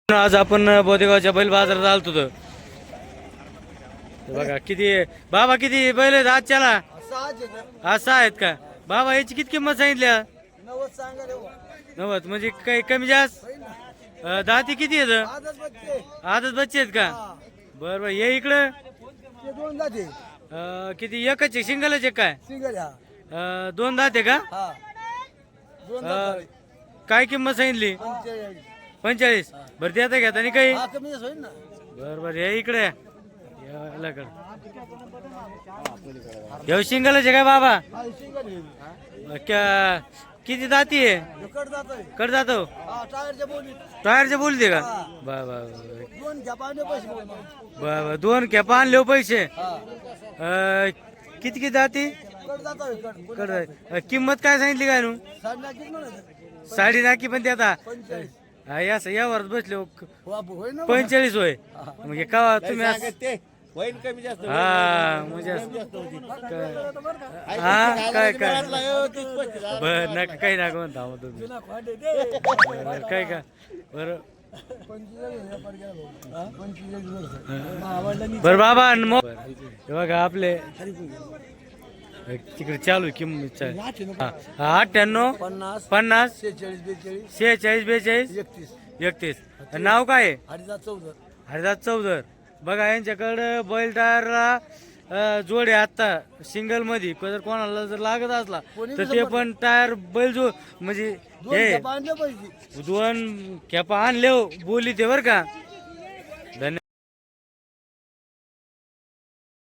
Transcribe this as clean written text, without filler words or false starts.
आज आपण बोदेगावच्या बैल बाजारात आलतो तर बघा किती बाबा किती बैल आहेत आजच्याला असा आहेत का बाबा याची किती किंमत सांगितल्या 90 म्हणजे काही कमी जास्त दाती किती आहेत आदत बच्चे आहेत का बरं बरं ये इकडं किती एकच आहे सिंगलच आहे काय दोन दाते का काय किंमत सांगितली 45 बरं देता घेता आणि काही बरं बरं या इकडे या सिंगलच आहे काय बाबा किती दाती आहे कट जातो टायरच्या बोली दे का बा दोन कॅपा आणले पैसे किती किती दाती किंमत काय सांगितली काय नू साडी नाकी पण ते आता यावर बसले 45 होय म्हणजे का तुम्ही हा म्हणजे हा काय काय बर नका काही नका म्हणता तुम्ही काय का बर बर बाबा बघा आपले तिकडे चालू किंमत 98 50 46 42 31 नाव काय हरिदास चौधर बघा यांच्याकडे बैल टायरला जोडे आता सिंगल मध्ये जर कोणाला जर लागत असला तर ते पण टायर बैल जो म्हणजे हे 2 खेपा आणले बोली ते बर का